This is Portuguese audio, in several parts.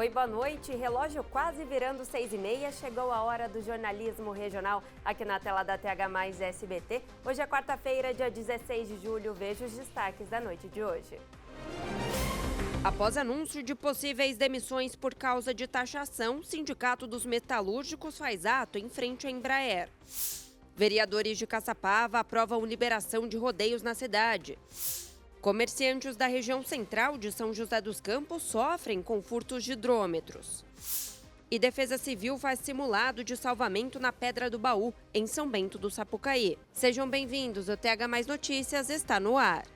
Oi, boa noite. Relógio quase virando 6h30. Chegou a hora do jornalismo regional aqui na tela da TH Mais SBT. Hoje é quarta-feira, dia 16 de julho. Veja os destaques da noite de hoje. Após anúncio de possíveis demissões por causa de taxação, Sindicato dos Metalúrgicos faz ato em frente à Embraer. Vereadores de Caçapava aprovam liberação de rodeios na cidade. Comerciantes da região central de São José dos Campos sofrem com furtos de hidrômetros. E Defesa Civil faz simulado de salvamento na Pedra do Baú, em São Bento do Sapucaí. Sejam bem-vindos, o TH Mais Notícias está no ar.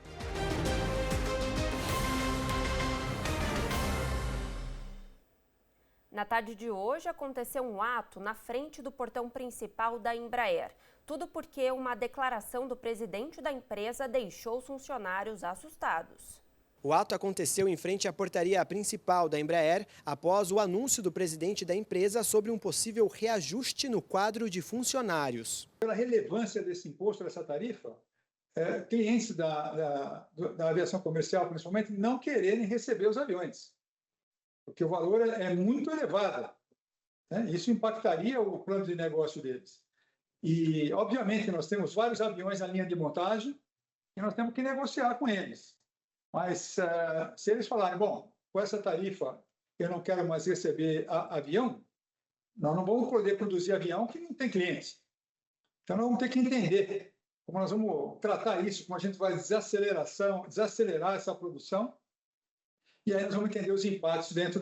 Na tarde de hoje, aconteceu um ato na frente do portão principal da Embraer. Tudo porque uma declaração do presidente da empresa deixou os funcionários assustados. O ato aconteceu em frente à portaria principal da Embraer após o anúncio do presidente da empresa sobre um possível reajuste no quadro de funcionários. Pela relevância desse imposto, dessa tarifa, clientes da aviação comercial, principalmente, não quererem receber os aviões, porque o valor é muito elevado, né? Isso impactaria o plano de negócio deles. E, obviamente, nós temos vários aviões na linha de montagem e nós temos que negociar com eles. Mas, se eles falarem, bom, com essa tarifa eu não quero mais receber avião, nós não vamos poder produzir avião que não tem cliente. Então, nós vamos ter que entender como nós vamos tratar isso, como a gente vai desacelerar essa produção, e aí nós vamos entender os impactos dentro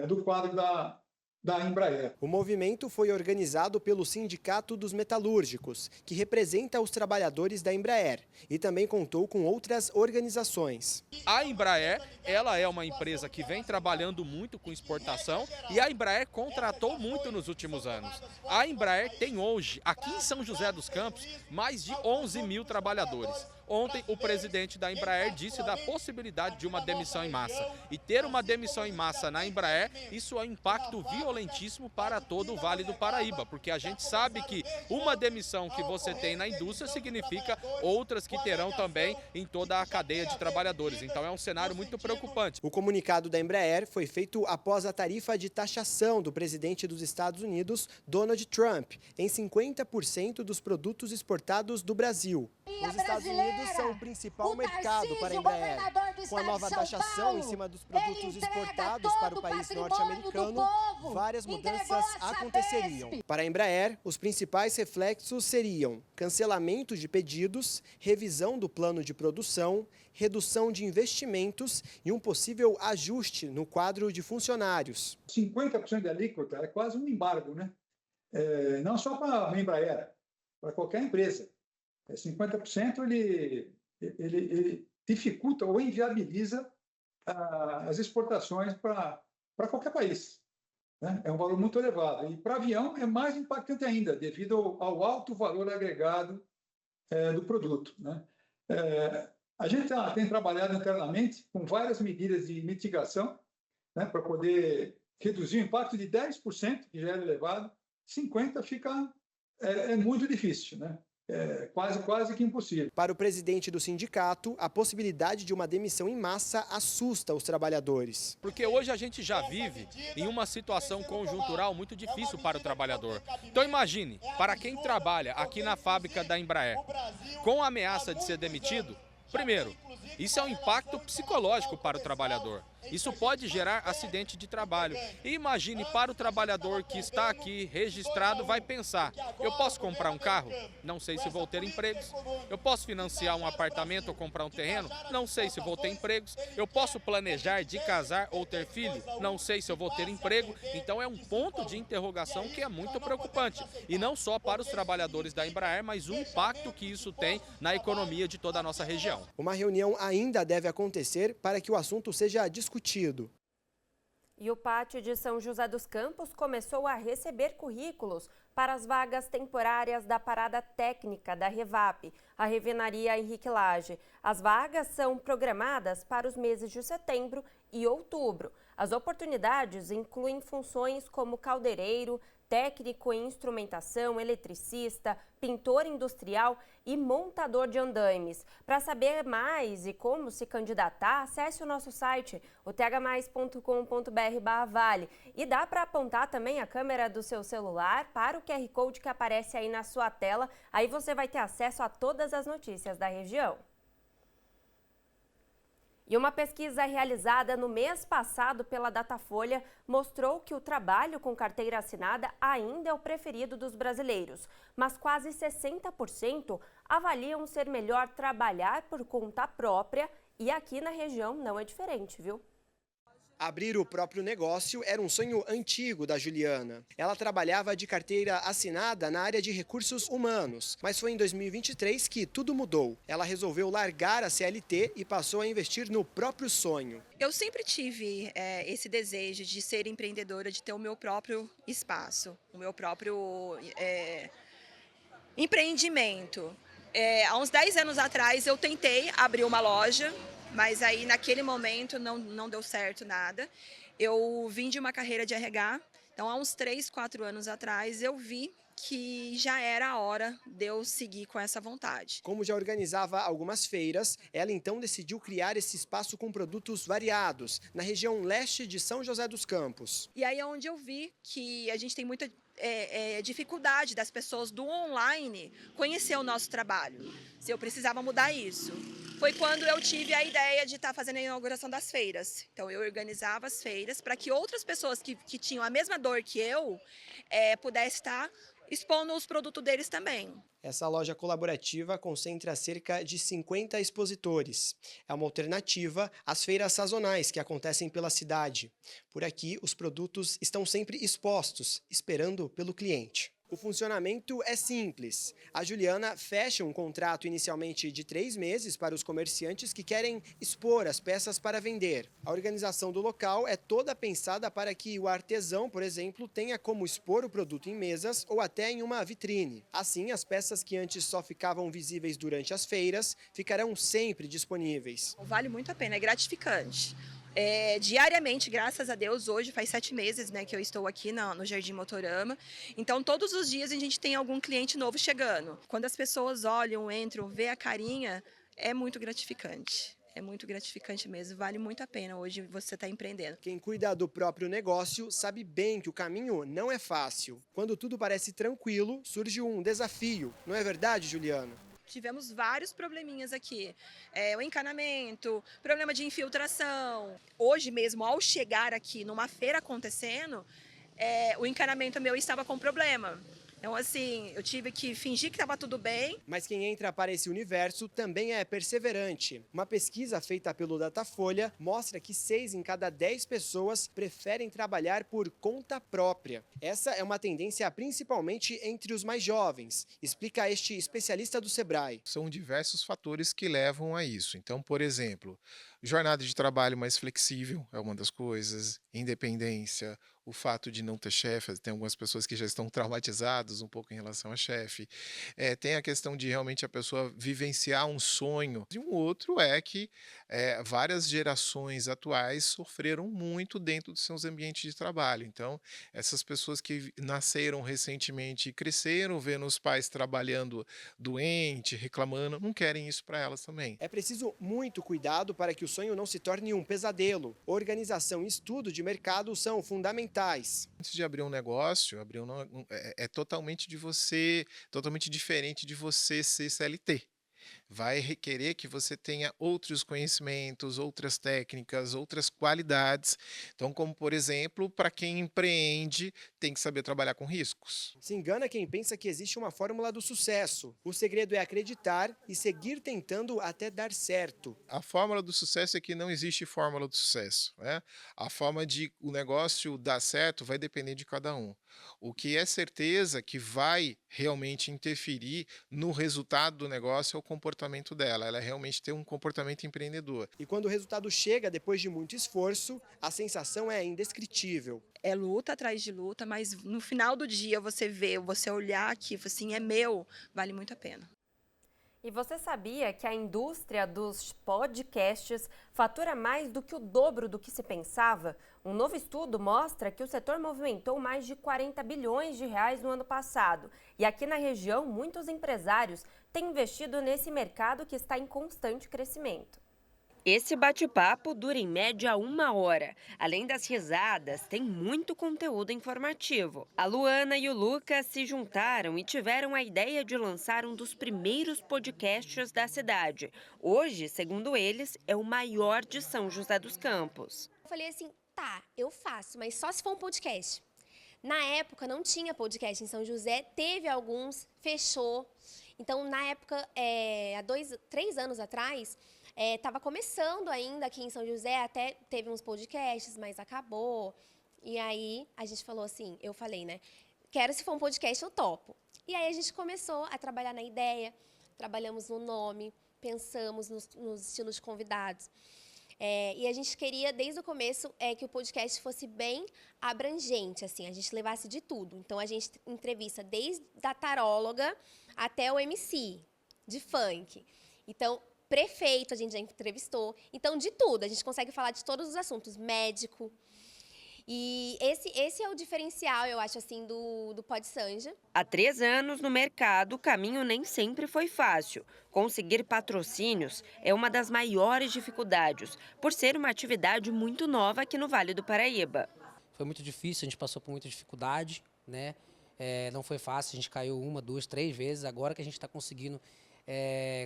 do quadro da Embraer. O movimento foi organizado pelo Sindicato dos Metalúrgicos, que representa os trabalhadores da Embraer, e também contou com outras organizações. A Embraer, ela é uma empresa que vem trabalhando muito com exportação e a Embraer contratou muito nos últimos anos. A Embraer tem hoje, aqui em São José dos Campos, mais de 11 mil trabalhadores. Ontem, o presidente da Embraer disse da possibilidade de uma demissão em massa. E ter uma demissão em massa na Embraer, isso é um impacto violentíssimo para todo o Vale do Paraíba, porque a gente sabe que uma demissão que você tem na indústria significa outras que terão também em toda a cadeia de trabalhadores. Então é um cenário muito preocupante. O comunicado da Embraer foi feito após a tarifa de taxação do presidente dos Estados Unidos, Donald Trump, em 50% dos produtos exportados do Brasil. Os Estados Unidos são o principal mercado para a Embraer. Com a nova taxação em cima dos produtos exportados para o país norte-americano, várias mudanças aconteceriam. Para a Embraer, os principais reflexos seriam cancelamento de pedidos, revisão do plano de produção, redução de investimentos e um possível ajuste no quadro de funcionários. 50% da alíquota é quase um embargo, né? Não só para a Embraer, para qualquer empresa. 50% ele dificulta ou inviabiliza as exportações para qualquer país, né? É um valor muito elevado. E para avião é mais impactante ainda, devido ao alto valor agregado do produto, né? A gente tem trabalhado internamente com várias medidas de mitigação, né, para poder reduzir o impacto de 10%, que já era elevado, 50% fica muito difícil, né? Quase que impossível. Para o presidente do sindicato, a possibilidade de uma demissão em massa assusta os trabalhadores. Porque hoje a gente já vive em uma situação conjuntural muito difícil para o trabalhador. Então imagine, para quem trabalha aqui na fábrica da Embraer, com a ameaça de ser demitido, primeiro, isso é um impacto psicológico para o trabalhador. Isso pode gerar acidente de trabalho. E imagine para o trabalhador que está aqui registrado, vai pensar, eu posso comprar um carro? Não sei se vou ter empregos. Eu posso financiar um apartamento ou comprar um terreno? Não sei se vou ter empregos. Eu posso planejar de casar ou ter filho? Não sei se eu vou ter emprego. Então é um ponto de interrogação que é muito preocupante. E não só para os trabalhadores da Embraer, mas o impacto que isso tem na economia de toda a nossa região. Uma reunião ainda deve acontecer para que o assunto seja discutido. E o pátio de São José dos Campos começou a receber currículos para as vagas temporárias da parada técnica da Revap, a refinaria Henrique Lage. As vagas são programadas para os meses de setembro e outubro. As oportunidades incluem funções como caldeireiro, técnico em instrumentação, eletricista, pintor industrial e montador de andaimes. Para saber mais e como se candidatar, acesse o nosso site, o thmais.com.br/vale. E dá para apontar também a câmera do seu celular para o QR Code que aparece aí na sua tela. Aí você vai ter acesso a todas as notícias da região. E uma pesquisa realizada no mês passado pela Datafolha mostrou que o trabalho com carteira assinada ainda é o preferido dos brasileiros, mas quase 60% avaliam ser melhor trabalhar por conta própria e aqui na região não é diferente, viu? Abrir o próprio negócio era um sonho antigo da Juliana. Ela trabalhava de carteira assinada na área de recursos humanos, mas foi em 2023 que tudo mudou. Ela resolveu largar a CLT e passou a investir no próprio sonho. Eu sempre tive esse desejo de ser empreendedora, de ter o meu próprio espaço, o meu próprio empreendimento. Há uns 10 anos atrás eu tentei abrir uma loja, mas aí naquele momento não deu certo nada. Eu vim de uma carreira de RH, então há uns 3, 4 anos atrás eu vi que já era a hora de eu seguir com essa vontade. Como já organizava algumas feiras, ela então decidiu criar esse espaço com produtos variados, na região leste de São José dos Campos. E aí é onde eu vi que a gente tem muita dificuldade das pessoas do online conhecer o nosso trabalho. Se eu precisava mudar isso. Foi quando eu tive a ideia de estar fazendo a inauguração das feiras. Então eu organizava as feiras para que outras pessoas que tinham a mesma dor que eu pudessem estar expondo os produtos deles também. Essa loja colaborativa concentra cerca de 50 expositores. É uma alternativa às feiras sazonais que acontecem pela cidade. Por aqui, os produtos estão sempre expostos, esperando pelo cliente. O funcionamento é simples. A Juliana fecha um contrato inicialmente de 3 meses para os comerciantes que querem expor as peças para vender. A organização do local é toda pensada para que o artesão, por exemplo, tenha como expor o produto em mesas ou até em uma vitrine. Assim, as peças que antes só ficavam visíveis durante as feiras ficarão sempre disponíveis. Vale muito a pena, é gratificante. Diariamente, graças a Deus, hoje faz 7 meses que eu estou aqui no Jardim Motorama. Então, todos os dias a gente tem algum cliente novo chegando. Quando as pessoas olham, entram, vê a carinha, é muito gratificante. É muito gratificante mesmo, vale muito a pena hoje você estar empreendendo. Quem cuida do próprio negócio sabe bem que o caminho não é fácil. Quando tudo parece tranquilo, surge um desafio. Não é verdade, Juliana? Tivemos vários probleminhas aqui, o encanamento, problema de infiltração. Hoje mesmo, ao chegar aqui numa feira acontecendo, o encanamento meu estava com problema. Então, assim, eu tive que fingir que estava tudo bem. Mas quem entra para esse universo também é perseverante. Uma pesquisa feita pelo Datafolha mostra que 6 em cada 10 pessoas preferem trabalhar por conta própria. Essa é uma tendência principalmente entre os mais jovens, explica este especialista do Sebrae. São diversos fatores que levam a isso. Então, por exemplo, jornada de trabalho mais flexível é uma das coisas, independência, o fato de não ter chefe, tem algumas pessoas que já estão traumatizadas um pouco em relação a chefe, tem a questão de realmente a pessoa vivenciar um sonho. E um outro é que várias gerações atuais sofreram muito dentro dos seus ambientes de trabalho. Então, essas pessoas que nasceram recentemente e cresceram vendo os pais trabalhando doente, reclamando, não querem isso para elas também. É preciso muito cuidado para que o sonho não se torne um pesadelo. Organização e estudo de mercado são fundamentais. Antes de abrir um negócio, é totalmente diferente de você ser CLT. Vai requerer que você tenha outros conhecimentos, outras técnicas, outras qualidades. Então, como por exemplo, para quem empreende, tem que saber trabalhar com riscos. Se engana quem pensa que existe uma fórmula do sucesso. O segredo é acreditar e seguir tentando até dar certo. A fórmula do sucesso é que não existe fórmula do sucesso, né? A forma de o negócio dar certo vai depender de cada um. O que é certeza que vai realmente interferir no resultado do negócio é o comportamento dela. Ela realmente tem um comportamento empreendedor. E quando o resultado chega depois de muito esforço, a sensação é indescritível. É luta atrás de luta, mas no final do dia você olhar aqui, assim, é meu, vale muito a pena. E você sabia que a indústria dos podcasts fatura mais do que o dobro do que se pensava? Um novo estudo mostra que o setor movimentou mais de 40 bilhões de reais no ano passado. E aqui na região, muitos empresários têm investido nesse mercado que está em constante crescimento. Esse bate-papo dura em média 1 hora. Além das risadas, tem muito conteúdo informativo. A Luana e o Lucas se juntaram e tiveram a ideia de lançar um dos primeiros podcasts da cidade. Hoje, segundo eles, é o maior de São José dos Campos. Eu falei assim, tá, eu faço, mas só se for um podcast. Na época não tinha podcast em São José, teve alguns, fechou. Então, na época, há 3 anos atrás, estava começando ainda aqui em São José, até teve uns podcasts, mas acabou. E aí a gente falou assim, eu falei, né? Quero, se for um podcast, eu topo. E aí a gente começou a trabalhar na ideia, trabalhamos no nome, pensamos nos estilos de convidados. E a gente queria, desde o começo, que o podcast fosse bem abrangente, assim, a gente levasse de tudo. Então, a gente entrevista desde a taróloga até o MC de funk. Então, prefeito a gente já entrevistou. Então, de tudo, a gente consegue falar de todos os assuntos, médico. E esse é o diferencial, eu acho, assim, do PodSanja. Há 3 anos no mercado, o caminho nem sempre foi fácil. Conseguir patrocínios é uma das maiores dificuldades, por ser uma atividade muito nova aqui no Vale do Paraíba. Foi muito difícil, a gente passou por muita dificuldade, né? Não foi fácil, a gente caiu 1, 2, 3 vezes, agora que a gente está conseguindo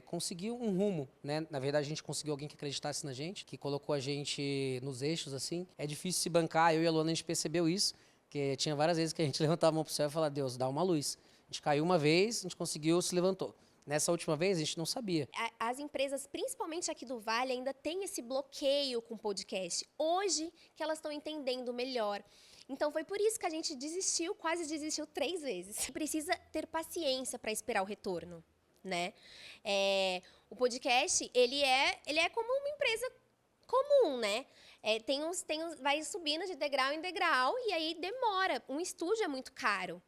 conseguir um rumo, né? Na verdade, a gente conseguiu alguém que acreditasse na gente, que colocou a gente nos eixos, assim. É difícil se bancar, eu e a Luana, a gente percebeu isso, que tinha várias vezes que a gente levantava a mão pro céu e falava, Deus, dá uma luz. A gente caiu uma vez, a gente conseguiu, se levantou. Nessa última vez, a gente não sabia. As empresas, principalmente aqui do Vale, ainda têm esse bloqueio com o podcast. Hoje que elas estão entendendo melhor. Então, foi por isso que a gente desistiu, quase desistiu 3 vezes. Precisa ter paciência para esperar o retorno, né? O podcast, ele é como uma empresa comum, né? Vai subindo de degrau em degrau e aí demora. Um estúdio é muito caro.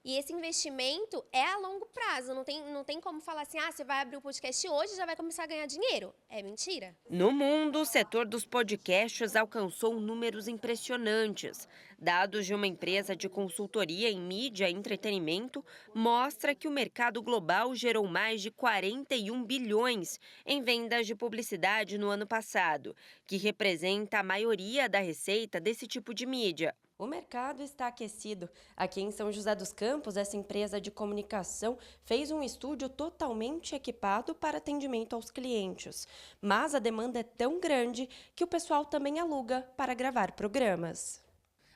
E esse investimento é a longo prazo, não tem como falar assim, você vai abrir o podcast hoje e já vai começar a ganhar dinheiro. É mentira. No mundo, o setor dos podcasts alcançou números impressionantes. Dados de uma empresa de consultoria em mídia e entretenimento mostram que o mercado global gerou mais de 41 bilhões em vendas de publicidade no ano passado, que representa a maioria da receita desse tipo de mídia. O mercado está aquecido. Aqui em São José dos Campos, essa empresa de comunicação fez um estúdio totalmente equipado para atendimento aos clientes. Mas a demanda é tão grande que o pessoal também aluga para gravar programas.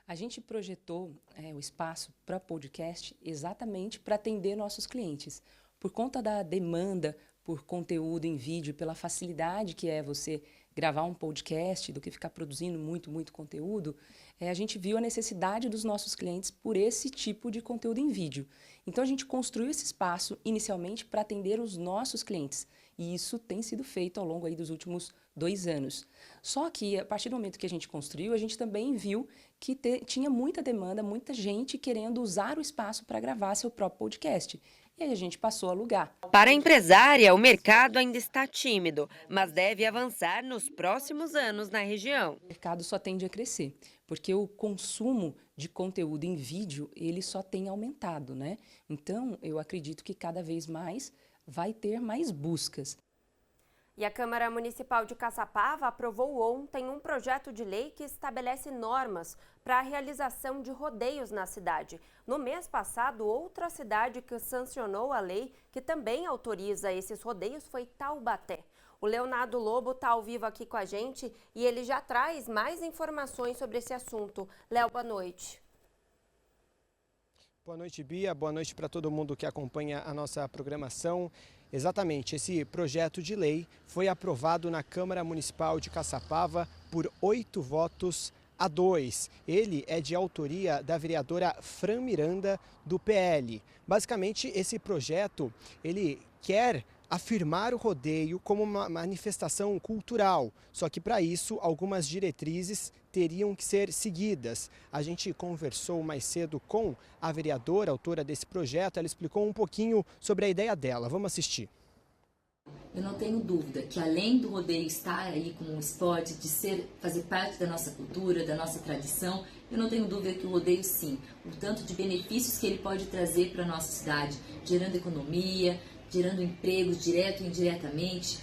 A gente projetou o espaço para podcast exatamente para atender nossos clientes. Por conta da demanda por conteúdo em vídeo, pela facilidade que é você gravar um podcast do que ficar produzindo muito conteúdo, a gente viu a necessidade dos nossos clientes por esse tipo de conteúdo em vídeo. Então, a gente construiu esse espaço inicialmente para atender os nossos clientes. E isso tem sido feito ao longo aí dos últimos 2 anos. Só que, a partir do momento que a gente construiu, a gente também viu que tinha muita demanda, muita gente querendo usar o espaço para gravar seu próprio podcast. E aí a gente passou a alugar. Para a empresária, o mercado ainda está tímido, mas deve avançar nos próximos anos na região. O mercado só tende a crescer, porque o consumo de conteúdo em vídeo, ele só tem aumentado, né? Então, eu acredito que cada vez mais vai ter mais buscas. E a Câmara Municipal de Caçapava aprovou ontem um projeto de lei que estabelece normas para a realização de rodeios na cidade. No mês passado, outra cidade que sancionou a lei, que também autoriza esses rodeios, foi Taubaté. O Leonardo Lobo está ao vivo aqui com a gente e ele já traz mais informações sobre esse assunto. Léo, boa noite. Boa noite, Bia. Boa noite para todo mundo que acompanha a nossa programação. Exatamente, esse projeto de lei foi aprovado na Câmara Municipal de Caçapava por 8 votos a 2. Ele é de autoria da vereadora Fran Miranda, do PL. Basicamente, esse projeto, ele quer afirmar o rodeio como uma manifestação cultural, só que para isso algumas diretrizes teriam que ser seguidas. A gente conversou mais cedo com a vereadora, autora desse projeto, ela explicou um pouquinho sobre a ideia dela. Vamos assistir. Eu não tenho dúvida que além do rodeio estar aí como um esporte, de fazer parte da nossa cultura, da nossa tradição, eu não tenho dúvida que o rodeio sim, o tanto de benefícios que ele pode trazer para a nossa cidade, gerando economia, gerando empregos direto e indiretamente,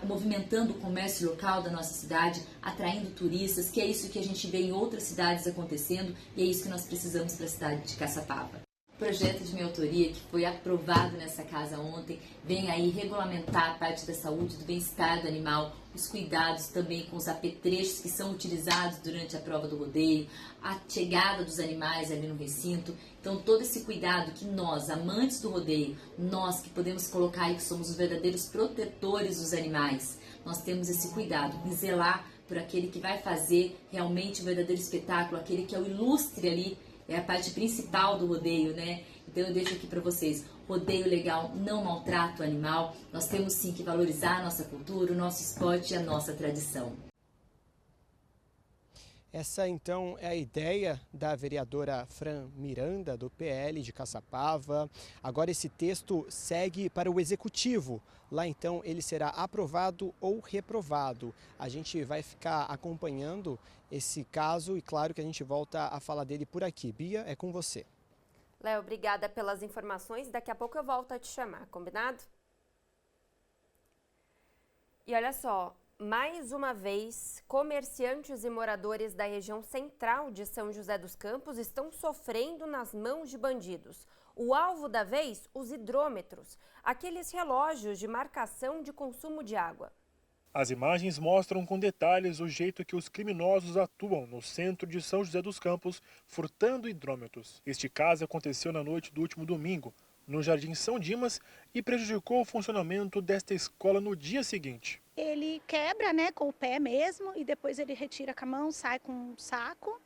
movimentando o comércio local da nossa cidade, atraindo turistas, que é isso que a gente vê em outras cidades acontecendo e é isso que nós precisamos para a cidade de Caçapava. O projeto de minha autoria, que foi aprovado nessa casa ontem, vem aí regulamentar a parte da saúde, do bem-estar do animal, os cuidados também com os apetrechos que são utilizados durante a prova do rodeio, a chegada dos animais ali no recinto. Então, todo esse cuidado que nós, amantes do rodeio, nós que podemos colocar aí que somos os verdadeiros protetores dos animais, nós temos esse cuidado em zelar por aquele que vai fazer realmente o verdadeiro espetáculo, aquele que é o ilustre ali, é a parte principal do rodeio, né? Então eu deixo aqui para vocês, rodeio legal não maltrata o animal, nós temos sim que valorizar a nossa cultura, o nosso esporte e a nossa tradição. Essa, então, é a ideia da vereadora Fran Miranda, do PL de Caçapava. Agora esse texto segue para o Executivo. Lá, então, ele será aprovado ou reprovado. A gente vai ficar acompanhando esse caso e, claro, que a gente volta a falar dele por aqui. Bia, é com você. Léo, obrigada pelas informações. Daqui a pouco eu volto a te chamar, combinado? E olha só, mais uma vez, comerciantes e moradores da região central de São José dos Campos estão sofrendo nas mãos de bandidos. O alvo da vez, os hidrômetros, aqueles relógios de marcação de consumo de água. As imagens mostram com detalhes o jeito que os criminosos atuam no centro de São José dos Campos, furtando hidrômetros. Este caso aconteceu na noite do último domingo, no Jardim São Dimas, e prejudicou o funcionamento desta escola no dia seguinte. Ele quebra, né, com o pé mesmo, e depois ele retira com a mão, sai com um saco.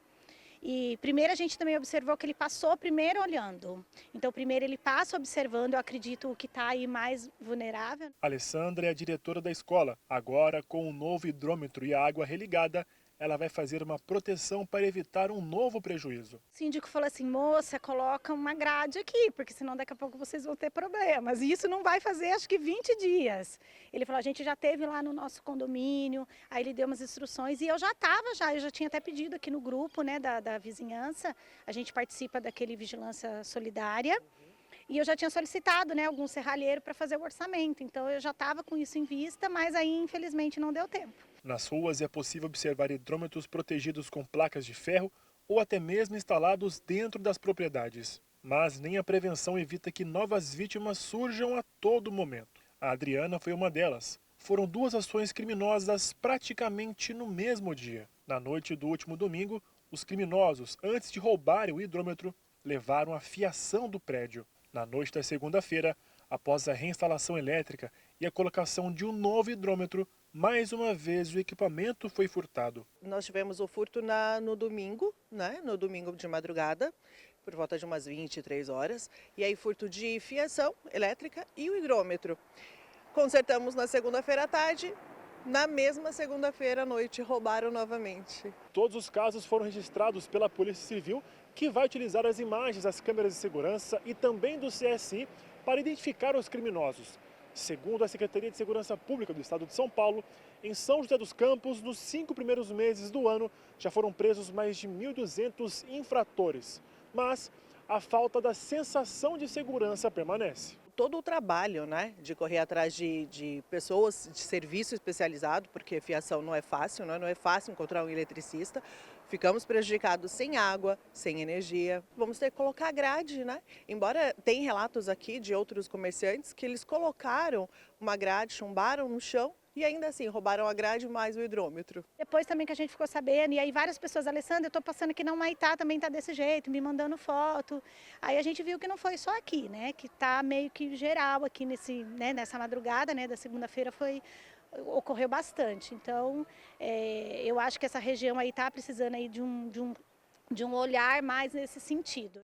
E primeiro a gente também observou que ele passou primeiro olhando. Então primeiro ele passa observando, eu acredito, o que está aí mais vulnerável. Alessandra é a diretora da escola. Agora, com o novo hidrômetro e a água religada, ela vai fazer uma proteção para evitar um novo prejuízo. O síndico falou assim, moça, coloca uma grade aqui, porque senão daqui a pouco vocês vão ter problemas. E isso não vai fazer, acho que 20 dias. Ele falou, a gente já teve lá no nosso condomínio, aí ele deu umas instruções e eu já tinha até pedido aqui no grupo, né, da vizinhança, a gente participa daquele Vigilância Solidária. E eu já tinha solicitado, né, algum serralheiro para fazer o orçamento. Então eu já estava com isso em vista, mas aí infelizmente não deu tempo. Nas ruas é possível observar hidrômetros protegidos com placas de ferro ou até mesmo instalados dentro das propriedades. Mas nem a prevenção evita que novas vítimas surjam a todo momento. A Adriana foi uma delas. Foram duas ações criminosas praticamente no mesmo dia. Na noite do último domingo, os criminosos, antes de roubarem o hidrômetro, levaram a fiação do prédio. Na noite da segunda-feira, após a reinstalação elétrica e a colocação de um novo hidrômetro, mais uma vez o equipamento foi furtado. Nós tivemos o furto no domingo, né? No domingo de madrugada, por volta de umas 23 horas. E aí furto de fiação elétrica e o hidrômetro. Consertamos na segunda-feira à tarde, na mesma segunda-feira à noite roubaram novamente. Todos os casos foram registrados pela Polícia Civil, que vai utilizar as imagens das câmeras de segurança e também do CSI para identificar os criminosos. Segundo a Secretaria de Segurança Pública do Estado de São Paulo, em São José dos Campos, nos 5 primeiros meses do ano, já foram presos mais de 1.200 infratores. Mas a falta da sensação de segurança permanece. Todo o trabalho, né, de correr atrás de pessoas de serviço especializado, porque fiação não é fácil, né, não é fácil encontrar um eletricista. Ficamos prejudicados sem água, sem energia. Vamos ter que colocar grade, né? Embora tem relatos aqui de outros comerciantes que eles colocaram uma grade, chumbaram no chão e ainda assim roubaram a grade mais o hidrômetro. Depois também que a gente ficou sabendo, e aí várias pessoas, Alessandra, eu estou passando aqui na Humaitá, também está desse jeito, me mandando foto. Aí a gente viu que não foi só aqui, né? Que está meio que geral aqui nessa madrugada, né? Da segunda-feira ocorreu bastante. Então, eu acho que essa região aí está precisando aí de um olhar mais nesse sentido.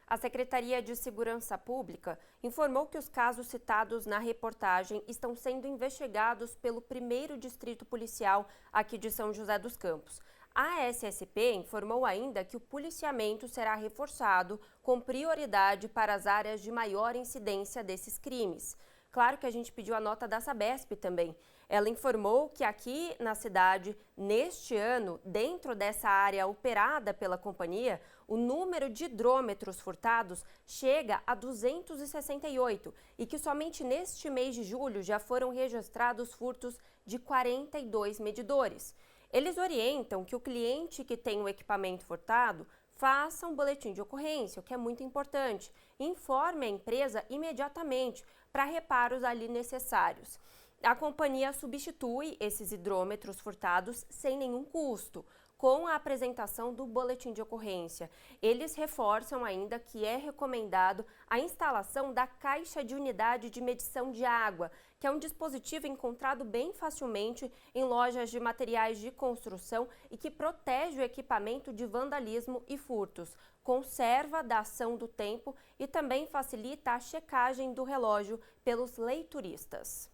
A Secretaria de Segurança Pública informou que os casos citados na reportagem estão sendo investigados pelo 1º Distrito Policial aqui de São José dos Campos. A SSP informou ainda que o policiamento será reforçado com prioridade para as áreas de maior incidência desses crimes. Claro que a gente pediu a nota da Sabesp também. Ela informou que aqui na cidade, neste ano, dentro dessa área operada pela companhia, o número de hidrômetros furtados chega a 268 e que somente neste mês de julho já foram registrados furtos de 42 medidores. Eles orientam que o cliente que tem o equipamento furtado faça um boletim de ocorrência, o que é muito importante. Informe a empresa imediatamente para reparos ali necessários. A companhia substitui esses hidrômetros furtados sem nenhum custo, com a apresentação do boletim de ocorrência. Eles reforçam ainda que é recomendado a instalação da caixa de unidade de medição de água, que é um dispositivo encontrado bem facilmente em lojas de materiais de construção e que protege o equipamento de vandalismo e furtos, conserva da ação do tempo e também facilita a checagem do relógio pelos leituristas.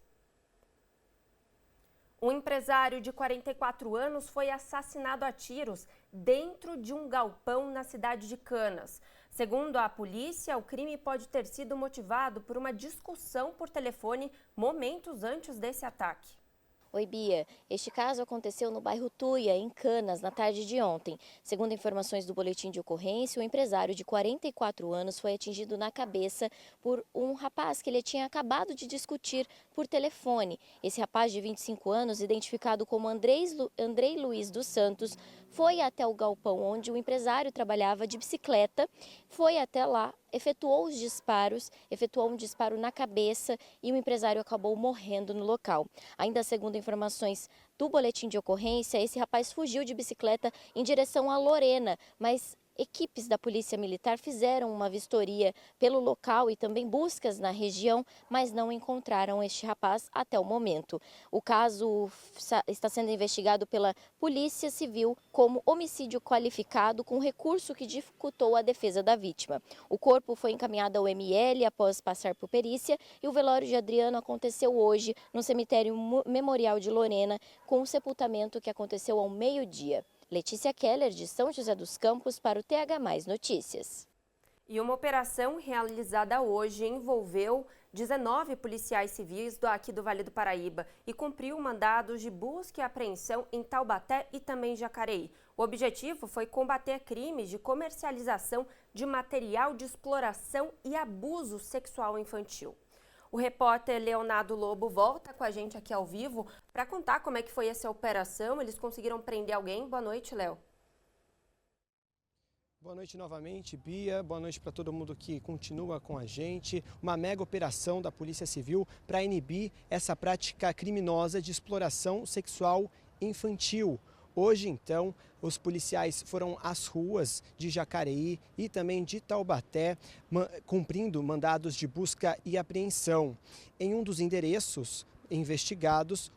Um empresário de 44 anos foi assassinado a tiros dentro de um galpão na cidade de Canas. Segundo a polícia, o crime pode ter sido motivado por uma discussão por telefone momentos antes desse ataque. Oi, Bia. Este caso aconteceu no bairro Tuia, em Canas, na tarde de ontem. Segundo informações do boletim de ocorrência, o empresário de 44 anos foi atingido na cabeça por um rapaz que ele tinha acabado de discutir por telefone. Esse rapaz de 25 anos, identificado como Andrei Luiz dos Santos, foi até o galpão onde o empresário trabalhava de bicicleta, foi até lá, efetuou um disparo na cabeça e o empresário acabou morrendo no local. Ainda segundo informações do boletim de ocorrência, esse rapaz fugiu de bicicleta em direção a Lorena, mas equipes da Polícia Militar fizeram uma vistoria pelo local e também buscas na região, mas não encontraram este rapaz até o momento. O caso está sendo investigado pela Polícia Civil como homicídio qualificado com recurso que dificultou a defesa da vítima. O corpo foi encaminhado ao ML após passar por perícia e o velório de Adriano aconteceu hoje no cemitério Memorial de Lorena, com o sepultamento que aconteceu ao meio-dia. Letícia Keller, de São José dos Campos, para o TH Mais Notícias. E uma operação realizada hoje envolveu 19 policiais civis aqui do Vale do Paraíba e cumpriu mandados de busca e apreensão em Taubaté e também Jacareí. O objetivo foi combater crimes de comercialização de material de exploração e abuso sexual infantil. O repórter Leonardo Lobo volta com a gente aqui ao vivo para contar como é que foi essa operação. Eles conseguiram prender alguém? Boa noite, Léo. Boa noite novamente, Bia. Boa noite para todo mundo que continua com a gente. Uma mega operação da Polícia Civil para inibir essa prática criminosa de exploração sexual infantil. Hoje, então, os policiais foram às ruas de Jacareí e também de Taubaté, cumprindo mandados de busca e apreensão. Em um dos endereços investigados,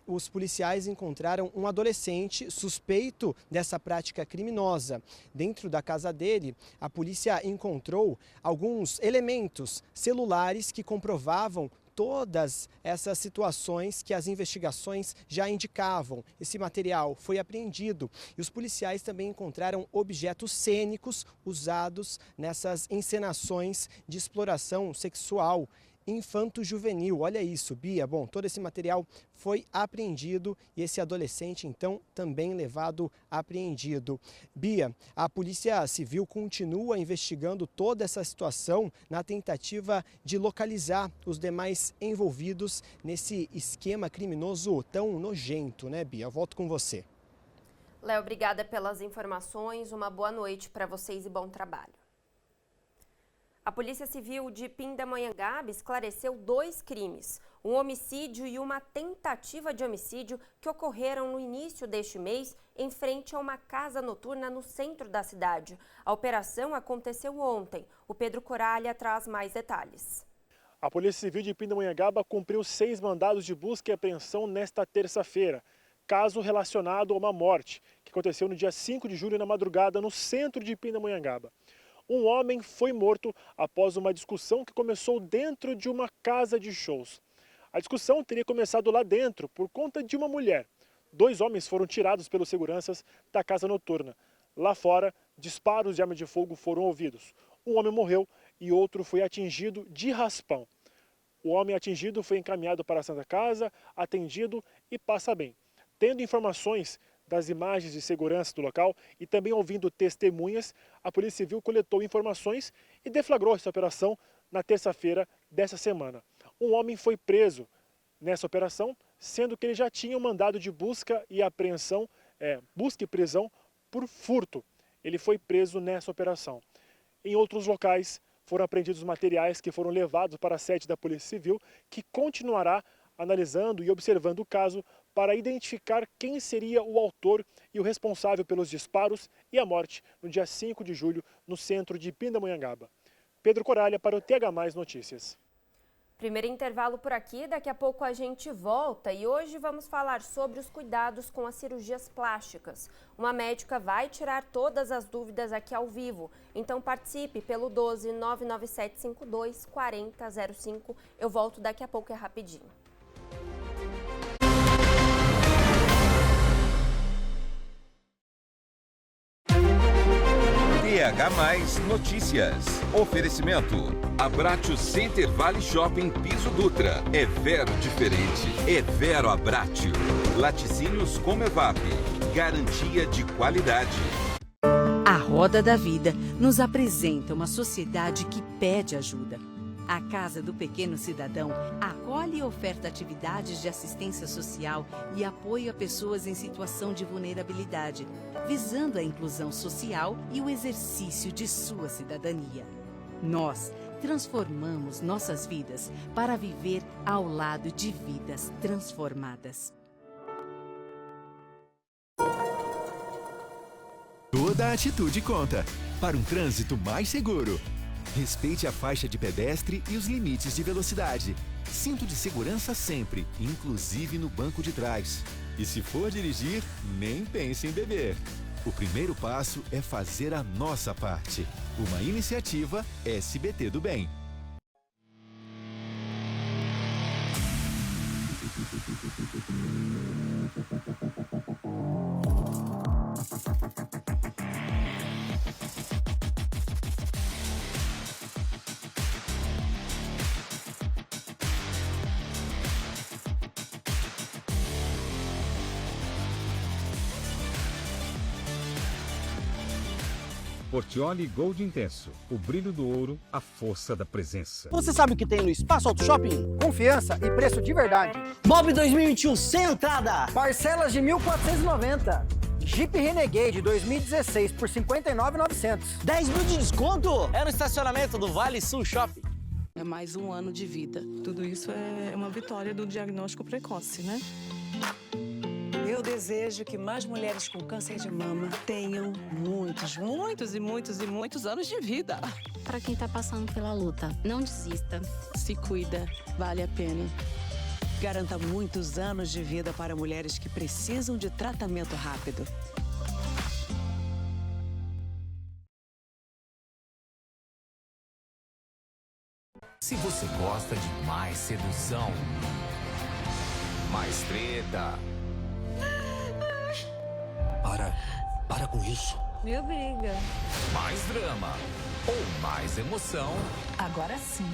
os policiais encontraram um adolescente suspeito dessa prática criminosa. Dentro da casa dele, a polícia encontrou alguns elementos celulares que comprovavam todas essas situações que as investigações já indicavam. Esse material foi apreendido e os policiais também encontraram objetos cênicos usados nessas encenações de exploração sexual infanto-juvenil. Olha isso, Bia. Bom, todo esse material foi apreendido e esse adolescente, então, também levado apreendido. Bia, a Polícia Civil continua investigando toda essa situação na tentativa de localizar os demais envolvidos nesse esquema criminoso tão nojento, né, Bia? Eu volto com você. Léo, obrigada pelas informações. Uma boa noite para vocês e bom trabalho. A Polícia Civil de Pindamonhangaba esclareceu 2 crimes, um homicídio e uma tentativa de homicídio que ocorreram no início deste mês em frente a uma casa noturna no centro da cidade. A operação aconteceu ontem. O Pedro Coralha traz mais detalhes. A Polícia Civil de Pindamonhangaba cumpriu 6 mandados de busca e apreensão nesta terça-feira. Caso relacionado a uma morte, que aconteceu no dia 5 de julho na madrugada no centro de Pindamonhangaba. Um homem foi morto após uma discussão que começou dentro de uma casa de shows. A discussão teria começado lá dentro por conta de uma mulher. 2 homens foram tirados pelos seguranças da casa noturna. Lá fora, disparos de arma de fogo foram ouvidos. Um homem morreu e outro foi atingido de raspão. O homem atingido foi encaminhado para a Santa Casa, atendido e passa bem. Tendo informações das imagens de segurança do local e também ouvindo testemunhas, a Polícia Civil coletou informações e deflagrou essa operação na terça-feira dessa semana. Um homem foi preso nessa operação, sendo que ele já tinha um mandado de busca e apreensão, busca e prisão por furto. Ele foi preso nessa operação. Em outros locais foram apreendidos materiais que foram levados para a sede da Polícia Civil, que continuará analisando e observando o caso para identificar quem seria o autor e o responsável pelos disparos e a morte no dia 5 de julho no centro de Pindamonhangaba. Pedro Coralha para o TH+ Notícias. Primeiro intervalo por aqui, daqui a pouco a gente volta e hoje vamos falar sobre os cuidados com as cirurgias plásticas. Uma médica vai tirar todas as dúvidas aqui ao vivo, então participe pelo 12 997 52 4005. Eu volto daqui a pouco, é rapidinho. TH+ Notícias. Oferecimento. Abratio Center Vale Shopping Piso Dutra. É Vero diferente. É Vero Abratio. Laticínios Comevap. Garantia de qualidade. A Roda da Vida nos apresenta uma sociedade que pede ajuda. A Casa do Pequeno Cidadão acolhe e oferta atividades de assistência social e apoio a pessoas em situação de vulnerabilidade, visando a inclusão social e o exercício de sua cidadania. Nós transformamos nossas vidas para viver ao lado de vidas transformadas. Toda atitude conta para um trânsito mais seguro. Respeite a faixa de pedestre e os limites de velocidade. Cinto de segurança sempre, inclusive no banco de trás. E se for dirigir, nem pense em beber. O primeiro passo é fazer a nossa parte. Uma iniciativa SBT do Bem. Portiolli Gold Intenso, o brilho do ouro, a força da presença. Você sabe o que tem no Espaço Auto Shopping? Confiança e preço de verdade. Mob 2021 sem entrada, parcelas de 1.490. Jeep Renegade 2016 por 59.900. 10 mil de desconto? É no estacionamento do Vale Sul Shopping. É mais um ano de vida. Tudo isso é uma vitória do diagnóstico precoce, né? Eu desejo que mais mulheres com câncer de mama tenham muitos anos de vida. Para quem está passando pela luta, não desista. Se cuida, vale a pena. Garanta muitos anos de vida para mulheres que precisam de tratamento rápido. Se você gosta de mais sedução, mais treta... Para com isso. Me obriga. Mais drama ou mais emoção. Agora sim.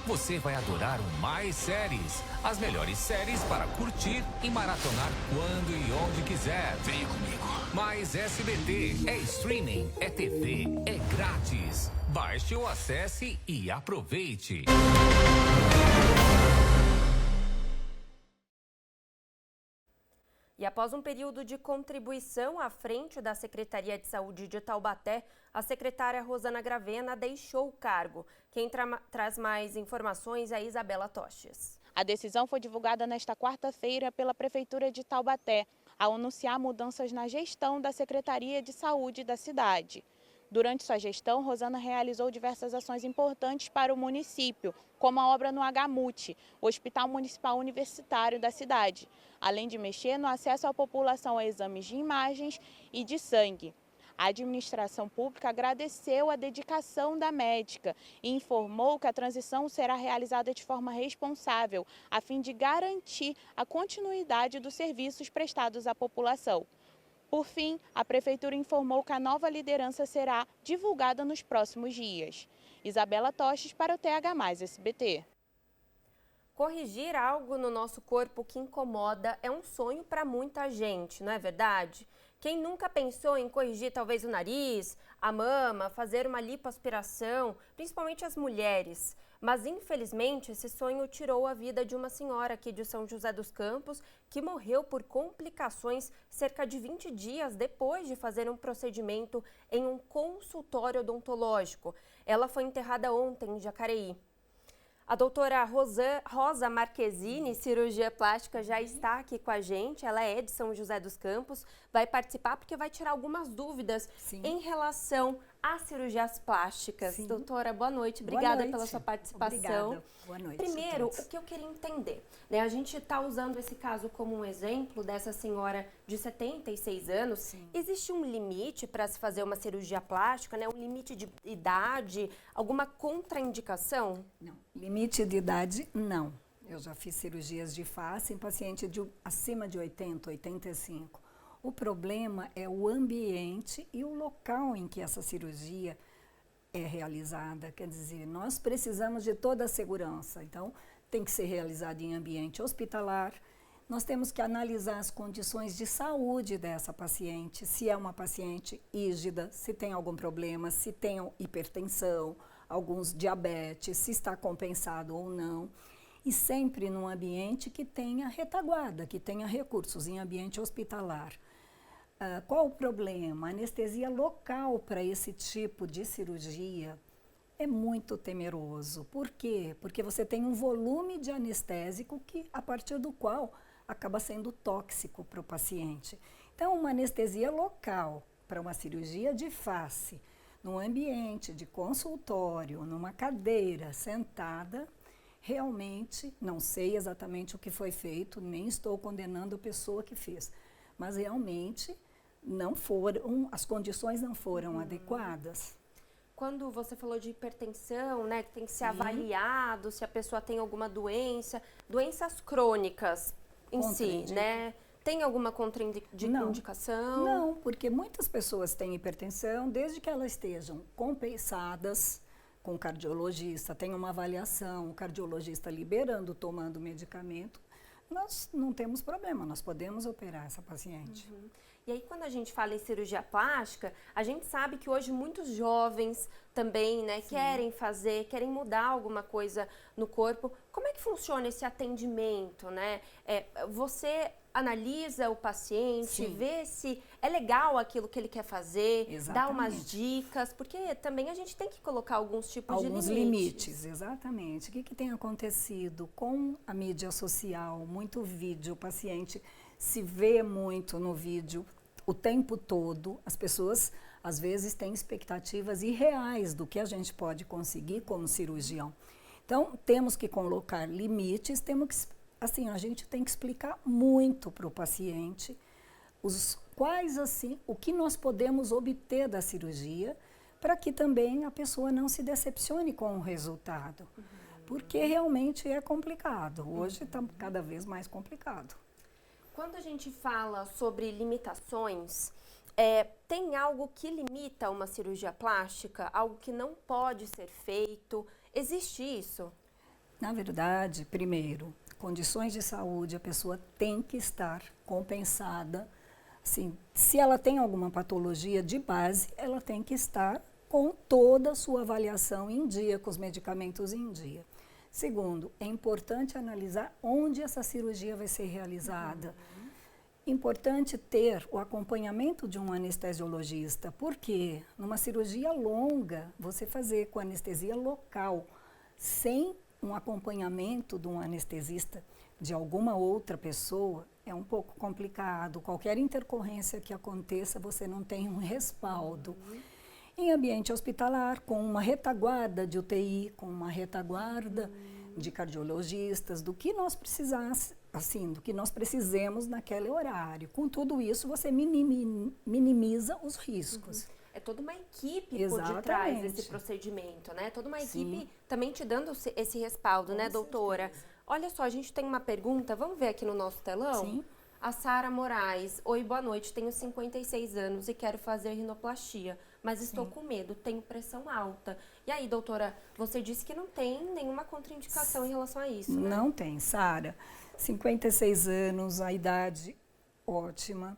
Você vai adorar o Mais Séries. As melhores séries para curtir e maratonar quando e onde quiser. Vem comigo. Mais SBT. É streaming, é TV, é grátis. Baixe ou acesse e aproveite. E após um período de contribuição à frente da Secretaria de Saúde de Taubaté, a secretária Rosana Gravena deixou o cargo. Quem traz mais informações é a Isabela Toches. A decisão foi divulgada nesta quarta-feira pela Prefeitura de Taubaté, ao anunciar mudanças na gestão da Secretaria de Saúde da cidade. Durante sua gestão, Rosana realizou diversas ações importantes para o município, como a obra no HMUT, o Hospital Municipal Universitário da cidade, além de mexer no acesso à população a exames de imagens e de sangue. A administração pública agradeceu a dedicação da médica e informou que a transição será realizada de forma responsável, a fim de garantir a continuidade dos serviços prestados à população. Por fim, a Prefeitura informou que a nova liderança será divulgada nos próximos dias. Isabela Toches para o TH+ SBT. Corrigir algo no nosso corpo que incomoda é um sonho para muita gente, não é verdade? Quem nunca pensou em corrigir talvez o nariz, a mama, fazer uma lipoaspiração, principalmente as mulheres. Mas, infelizmente, esse sonho tirou a vida de uma senhora aqui de São José dos Campos, que morreu por complicações cerca de 20 dias depois de fazer um procedimento em um consultório odontológico. Ela foi enterrada ontem em Jacareí. A doutora Rosa Marquezine, cirurgia plástica, já está aqui com a gente. Ela é de São José dos Campos, vai participar porque vai tirar algumas dúvidas em relação às cirurgias plásticas. Sim. Doutora, boa noite. Obrigada pela sua participação. Obrigada. Boa noite. Primeiro, o que eu queria entender, né? A gente está usando esse caso como um exemplo dessa senhora de 76 anos. Sim. Existe um limite para se fazer uma cirurgia plástica, né? Um limite de idade, alguma contraindicação? Não. Limite de idade, não. Eu já fiz cirurgias de face em paciente acima de 80, 85. O problema é o ambiente e o local em que essa cirurgia é realizada. Quer dizer, nós precisamos de toda a segurança. Então, tem que ser realizada em ambiente hospitalar. Nós temos que analisar as condições de saúde dessa paciente, se é uma paciente rígida, se tem algum problema, se tem hipertensão, alguns diabetes, se está compensado ou não. E sempre num ambiente que tenha retaguarda, que tenha recursos, em ambiente hospitalar. Qual o problema? A anestesia local para esse tipo de cirurgia é muito temeroso. Por quê? Porque você tem um volume de anestésico a partir do qual acaba sendo tóxico para o paciente. Então, uma anestesia local para uma cirurgia de face, num ambiente de consultório, numa cadeira, sentada, realmente, não sei exatamente o que foi feito, nem estou condenando a pessoa que fez, mas realmente as condições não foram adequadas. Quando você falou de hipertensão, né, que tem que ser avaliado se a pessoa tem alguma doenças crônicas em si, né? Tem alguma contraindicação? Não, porque muitas pessoas têm hipertensão desde que elas estejam compensadas com o cardiologista, tem uma avaliação, o cardiologista liberando, tomando medicamento, nós não temos problema, nós podemos operar essa paciente. Uhum. E aí, quando a gente fala em cirurgia plástica, a gente sabe que hoje muitos jovens também, né, querem mudar alguma coisa no corpo. Como é que funciona esse atendimento, né? Você analisa o paciente, vê se é legal aquilo que ele quer fazer, dá umas dicas, porque também a gente tem que colocar alguns tipos de limites. Alguns limites, exatamente. O que tem acontecido com a mídia social? Muito vídeo, o paciente se vê muito no vídeo o tempo todo. As pessoas, às vezes, têm expectativas irreais do que a gente pode conseguir como cirurgião. Então, temos que colocar limites, a gente tem que explicar muito para o paciente o que nós podemos obter da cirurgia, para que também a pessoa não se decepcione com o resultado. Porque realmente é complicado. Hoje está cada vez mais complicado. Quando a gente fala sobre limitações, tem algo que limita uma cirurgia plástica? Algo que não pode ser feito? Existe isso? Na verdade, primeiro, condições de saúde, a pessoa tem que estar compensada. Assim, se ela tem alguma patologia de base, ela tem que estar com toda a sua avaliação em dia, com os medicamentos em dia. Segundo, é importante analisar onde essa cirurgia vai ser realizada. Importante ter o acompanhamento de um anestesiologista, porque numa cirurgia longa, você fazer com anestesia local, sem um acompanhamento de um anestesista de alguma outra pessoa, é um pouco complicado. Qualquer intercorrência que aconteça, você não tem um respaldo. Em ambiente hospitalar, com uma retaguarda de UTI, com uma retaguarda de cardiologistas, do que nós precisemos naquele horário. Com tudo isso, você minimiza os riscos. É toda uma equipe por detrás desse procedimento, né? Toda uma equipe também te dando esse respaldo, né, doutora? Olha só, a gente tem uma pergunta, vamos ver aqui no nosso telão? Sim. A Sara Moraes. Oi, boa noite, tenho 56 anos e quero fazer rinoplastia. mas estou com medo, tenho pressão alta. E aí, doutora, você disse que não tem nenhuma contraindicação em relação a isso, né? Não tem, Sara. 56 anos, a idade ótima.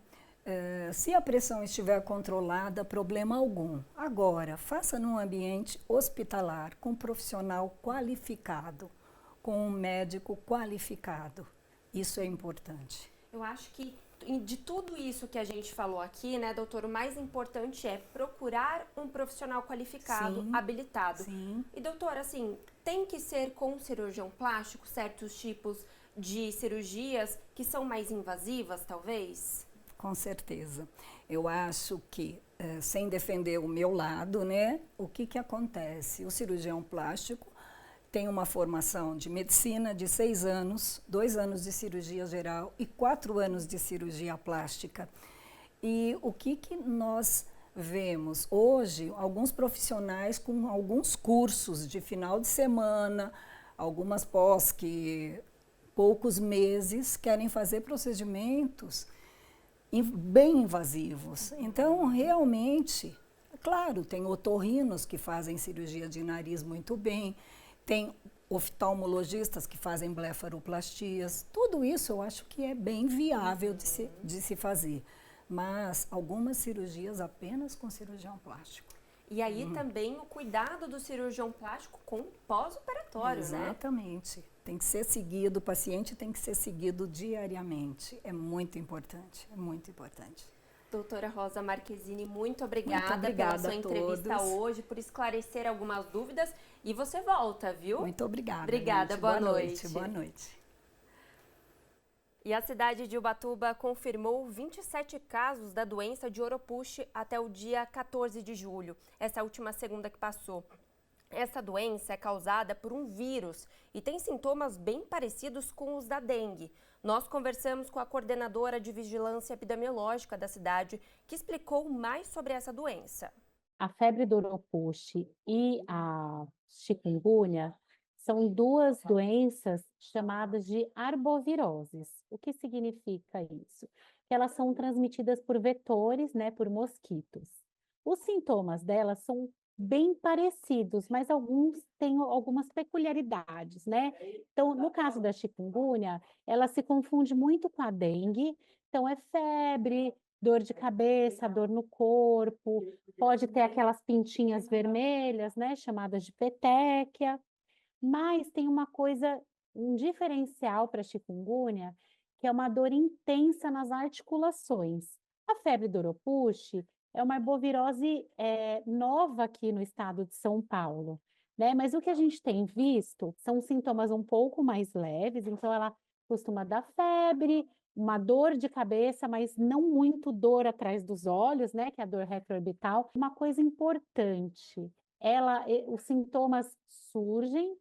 Se a pressão estiver controlada, problema algum. Agora, faça num ambiente hospitalar, com um profissional qualificado, com um médico qualificado. Isso é importante. Eu acho que de tudo isso que a gente falou aqui, né, doutor, o mais importante é procurar um profissional qualificado, Sim, habilitado. sim. E, doutora, assim, tem que ser com cirurgião plástico certos tipos de cirurgias que são mais invasivas, talvez? Com certeza. Eu acho que, sem defender o meu lado, né, o que acontece? O cirurgião plástico tem uma formação de medicina de 6 anos, 2 anos de cirurgia geral e 4 anos de cirurgia plástica. E o que nós vemos hoje? Alguns profissionais com alguns cursos de final de semana, algumas pós que poucos meses querem fazer procedimentos bem invasivos. Então, realmente, claro, tem otorrinos que fazem cirurgia de nariz muito bem, tem oftalmologistas que fazem blefaroplastias. Tudo isso eu acho que é bem viável de se fazer. Mas algumas cirurgias apenas com cirurgião plástico. E aí também o cuidado do cirurgião plástico com o pós-operatório, né? Exatamente. Tem que ser seguido, o paciente tem que ser seguido diariamente. É muito importante, é muito importante. Doutora Rosa Marquezini, muito obrigada pela sua entrevista hoje, por esclarecer algumas dúvidas. E você volta, viu? Muito obrigada. Obrigada, boa noite. Boa noite. E a cidade de Ubatuba confirmou 27 casos da doença de Oropouche até o dia 14 de julho, essa última segunda que passou. Essa doença é causada por um vírus e tem sintomas bem parecidos com os da dengue. Nós conversamos com a coordenadora de vigilância epidemiológica da cidade, que explicou mais sobre essa doença. A febre do Oropouche e a chikungunya são duas doenças chamadas de arboviroses. O que significa isso? Que elas são transmitidas por vetores, né, por mosquitos. Os sintomas delas são bem parecidos, mas alguns têm algumas peculiaridades, né? Então, no caso da chikungunya, ela se confunde muito com a dengue. Então, é febre, dor de cabeça, dor no corpo, pode ter aquelas pintinhas vermelhas, né, chamadas de petequia. Mas tem uma coisa, um diferencial para a chikungunya, que é uma dor intensa nas articulações. A febre do Oropouche é uma arbovirose nova aqui no estado de São Paulo, né? Mas o que a gente tem visto são sintomas um pouco mais leves, então ela costuma dar febre, uma dor de cabeça, mas não muito dor atrás dos olhos, né? Que é a dor retroorbital. Uma coisa importante, os sintomas surgem,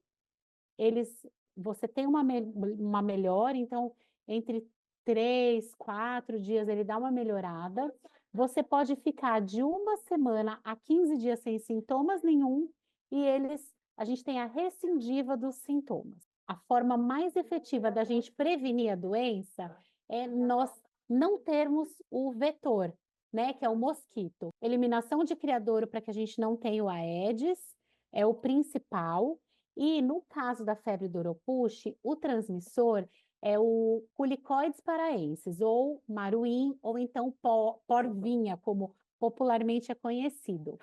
você tem uma melhora, então entre 3, 4 dias ele dá uma melhorada. Você pode ficar de 1 semana a 15 dias sem sintomas nenhum e a gente tem a recidiva dos sintomas. A forma mais efetiva da gente prevenir a doença é nós não termos o vetor, né, que é o mosquito. Eliminação de criadouro para que a gente não tenha o Aedes é o principal. E no caso da febre do Oropouche, o transmissor é o Culicoides paraensis, ou maruim, ou então porvinha, como popularmente é conhecido.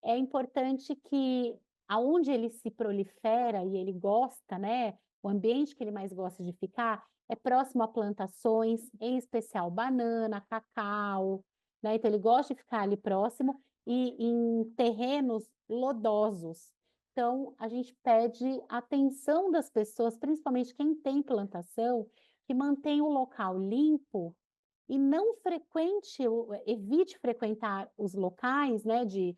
É importante que aonde ele se prolifera e ele gosta, né, o ambiente que ele mais gosta de ficar é próximo a plantações, em especial banana, cacau, né? Então ele gosta de ficar ali próximo e em terrenos lodosos. Então, a gente pede atenção das pessoas, principalmente quem tem plantação, que mantenha o local limpo e não evite frequentar os locais, né, de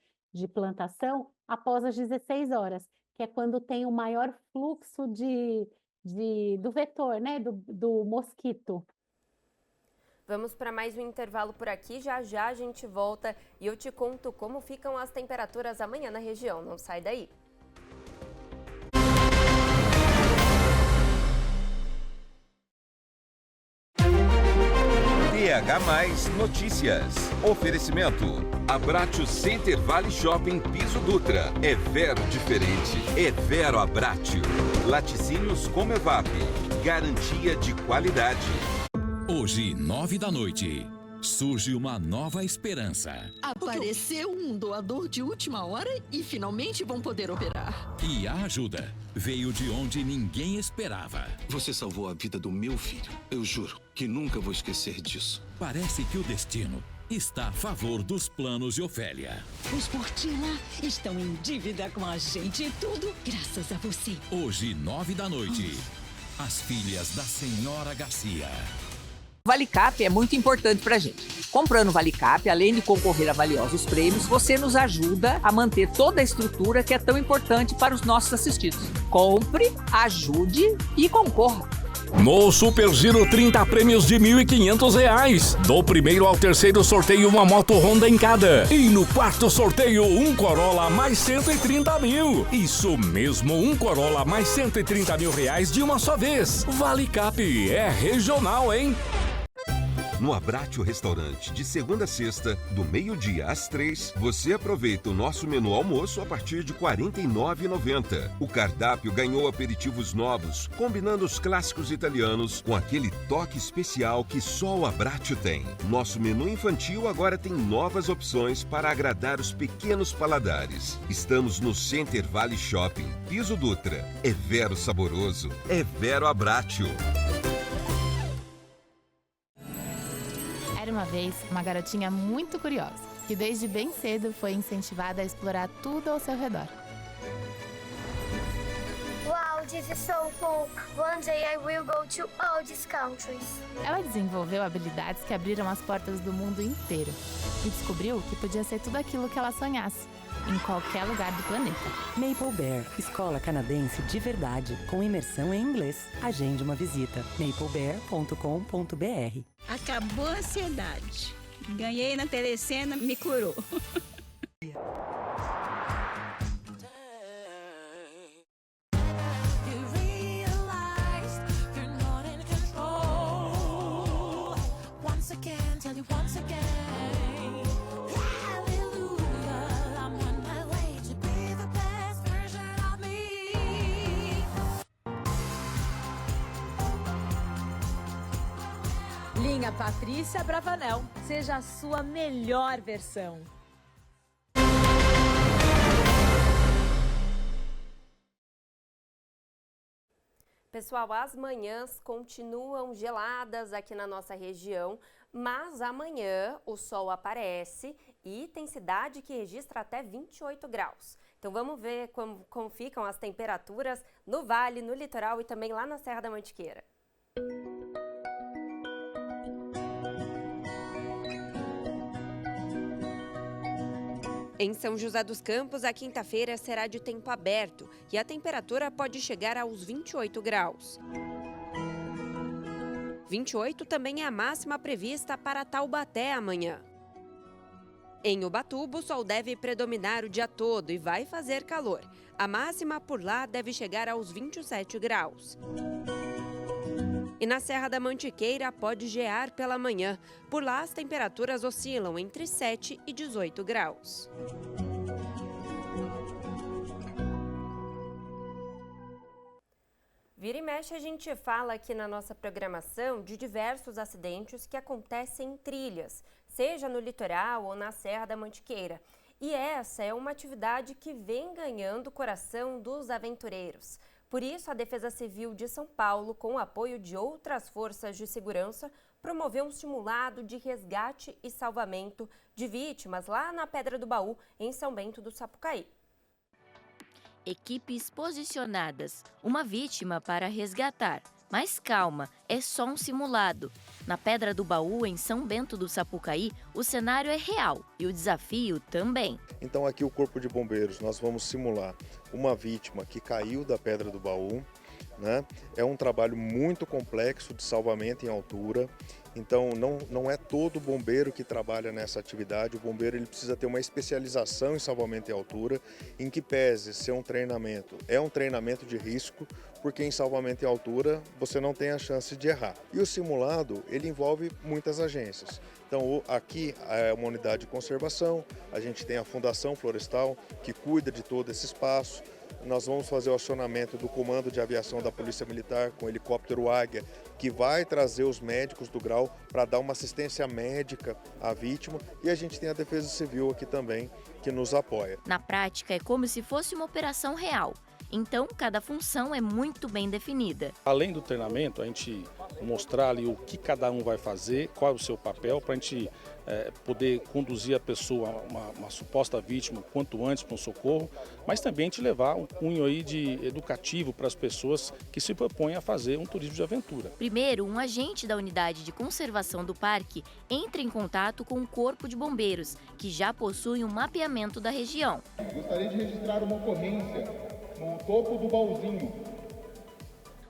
plantação após as 16 horas, que é quando tem o maior fluxo do vetor, né, do mosquito. Vamos para mais um intervalo por aqui, já já a gente volta e eu te conto como ficam as temperaturas amanhã na região, não sai daí. TH Notícias. Oferecimento. Abratio Center Valley Shopping Piso Dutra. É Vero diferente. É Vero Abratio. Laticínios Comevap. Garantia de qualidade. Hoje, 21h, surge uma nova esperança. Apareceu um doador de última hora e finalmente vão poder operar. E a ajuda veio de onde ninguém esperava. Você salvou a vida do meu filho. Eu juro que nunca vou esquecer disso. Parece que o destino está a favor dos planos de Ofélia. Os Portila estão em dívida com a gente e tudo graças a você. Hoje, 21h, as filhas da Senhora Garcia. ValeCap é muito importante pra gente. Comprando ValeCap, além de concorrer a valiosos prêmios, você nos ajuda a manter toda a estrutura que é tão importante para os nossos assistidos. Compre, ajude e concorra. No Super Giro, 30 prêmios de R$ 1.500. Do primeiro ao terceiro sorteio, uma moto Honda em cada. E no quarto sorteio, um Corolla mais 130 mil. Isso mesmo, um Corolla mais 130 mil reais de uma só vez. ValeCap é regional, hein? No Abratio Restaurante, de segunda a sexta, do meio-dia às 3, você aproveita o nosso menu almoço a partir de R$ 49,90. O cardápio ganhou aperitivos novos, combinando os clássicos italianos com aquele toque especial que só o Abratio tem. Nosso menu infantil agora tem novas opções para agradar os pequenos paladares. Estamos no Center Valley Shopping, Piso Dutra. É Vero saboroso, é Vero Abratio. Era uma vez uma garotinha muito curiosa, que desde bem cedo foi incentivada a explorar tudo ao seu redor. Wow, this is so cool. One day I will go to all these countries. Ela desenvolveu habilidades que abriram as portas do mundo inteiro e descobriu que podia ser tudo aquilo que ela sonhasse, em qualquer lugar do planeta. Maple Bear, escola canadense de verdade, com imersão em inglês. Agende uma visita, maplebear.com.br. Acabou a ansiedade. Ganhei na Telecena, me curou. Linha Patrícia Bravanel. Seja a sua melhor versão. Pessoal, as manhãs continuam geladas aqui na nossa região, mas amanhã o sol aparece e tem cidade que registra até 28 graus. Então vamos ver como ficam as temperaturas no vale, no litoral e também lá na Serra da Mantiqueira. Em São José dos Campos, a quinta-feira será de tempo aberto e a temperatura pode chegar aos 28 graus. 28 também é a máxima prevista para Taubaté amanhã. Em Ubatuba, o sol deve predominar o dia todo e vai fazer calor. A máxima por lá deve chegar aos 27 graus. E na Serra da Mantiqueira pode gear pela manhã. Por lá as temperaturas oscilam entre 7 e 18 graus. Vira e mexe a gente fala aqui na nossa programação de diversos acidentes que acontecem em trilhas, seja no litoral ou na Serra da Mantiqueira. E essa é uma atividade que vem ganhando o coração dos aventureiros. Por isso, a Defesa Civil de São Paulo, com o apoio de outras forças de segurança, promoveu um simulado de resgate e salvamento de vítimas lá na Pedra do Baú, em São Bento do Sapucaí. Equipes posicionadas, uma vítima para resgatar. Mas calma, é só um simulado. Na Pedra do Baú, em São Bento do Sapucaí, o cenário é real e o desafio também. Então aqui o Corpo de Bombeiros, nós vamos simular uma vítima que caiu da Pedra do Baú, né? É um trabalho muito complexo de salvamento em altura. Então não é todo bombeiro que trabalha nessa atividade. O bombeiro ele precisa ter uma especialização em salvamento em altura, em que pese ser um treinamento. É um treinamento de risco, porque em salvamento em altura você não tem a chance de errar. E o simulado ele envolve muitas agências. Então aqui é uma unidade de conservação, a gente tem a Fundação Florestal que cuida de todo esse espaço. Nós vamos fazer o acionamento do Comando de Aviação da Polícia Militar com o helicóptero Águia, que vai trazer os médicos do grau para dar uma assistência médica à vítima. E a gente tem a Defesa Civil aqui também, que nos apoia. Na prática, é como se fosse uma operação real. Então, cada função é muito bem definida. Além do treinamento, a gente mostrar ali o que cada um vai fazer, qual é o seu papel, para a gente poder conduzir a pessoa, uma suposta vítima, quanto antes para um socorro, mas também a gente levar um cunho aí de educativo para as pessoas que se propõem a fazer um turismo de aventura. Primeiro, um agente da unidade de conservação do parque entra em contato com o Corpo de Bombeiros, que já possui um mapeamento da região. Gostaria de registrar uma ocorrência no topo do baúzinho.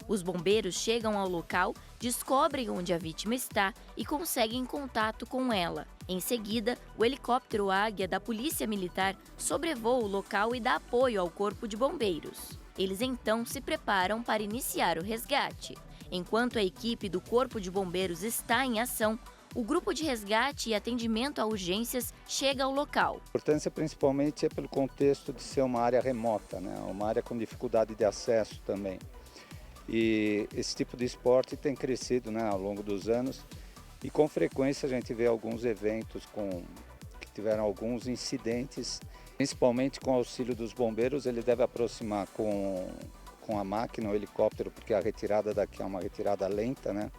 Os bombeiros chegam ao local, descobrem onde a vítima está e conseguem contato com ela. Em seguida, o helicóptero Águia da Polícia Militar sobrevoa o local e dá apoio ao Corpo de Bombeiros. Eles então se preparam para iniciar o resgate. Enquanto a equipe do Corpo de Bombeiros está em ação, o grupo de resgate e atendimento a urgências chega ao local. A importância principalmente é pelo contexto de ser uma área remota, né? Uma área com dificuldade de acesso também. E esse tipo de esporte tem crescido, né, ao longo dos anos e com frequência a gente vê alguns eventos que tiveram alguns incidentes, principalmente com o auxílio dos bombeiros. Ele deve aproximar com a máquina, o helicóptero, porque a retirada daqui é uma retirada lenta, né?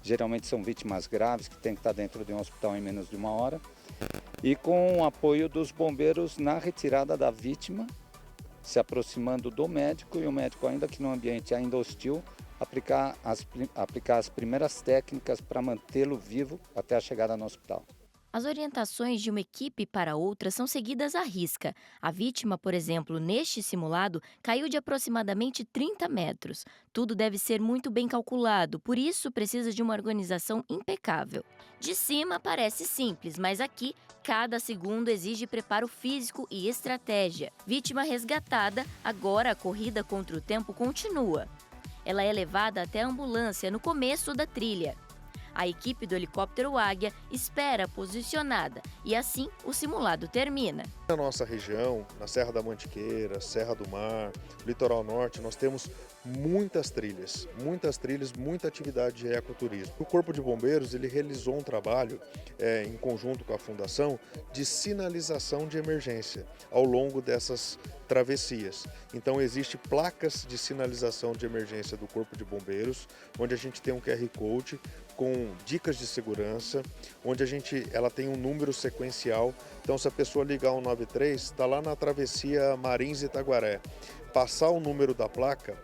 Geralmente são vítimas graves que têm que estar dentro de um hospital em menos de 1 hora. E com o apoio dos bombeiros na retirada da vítima, se aproximando do médico e o médico, ainda que num ambiente ainda hostil, aplicar as primeiras técnicas para mantê-lo vivo até a chegada no hospital. As orientações de uma equipe para outra são seguidas à risca. A vítima, por exemplo, neste simulado, caiu de aproximadamente 30 metros. Tudo deve ser muito bem calculado, por isso precisa de uma organização impecável. De cima parece simples, mas aqui, cada segundo exige preparo físico e estratégia. Vítima resgatada, agora a corrida contra o tempo continua. Ela é levada até a ambulância no começo da trilha. A equipe do helicóptero Águia espera posicionada e assim o simulado termina. Na nossa região, na Serra da Mantiqueira, Serra do Mar, Litoral Norte, nós temos muitas trilhas, muita atividade de ecoturismo. O Corpo de Bombeiros ele realizou um trabalho em conjunto com a Fundação de sinalização de emergência ao longo dessas travessias. Então existe placas de sinalização de emergência do Corpo de Bombeiros, onde a gente tem um QR Code com dicas de segurança, onde ela tem um número sequencial. Então se a pessoa ligar o 93, está lá na travessia Marins e Itaguaré, passar o número da placa,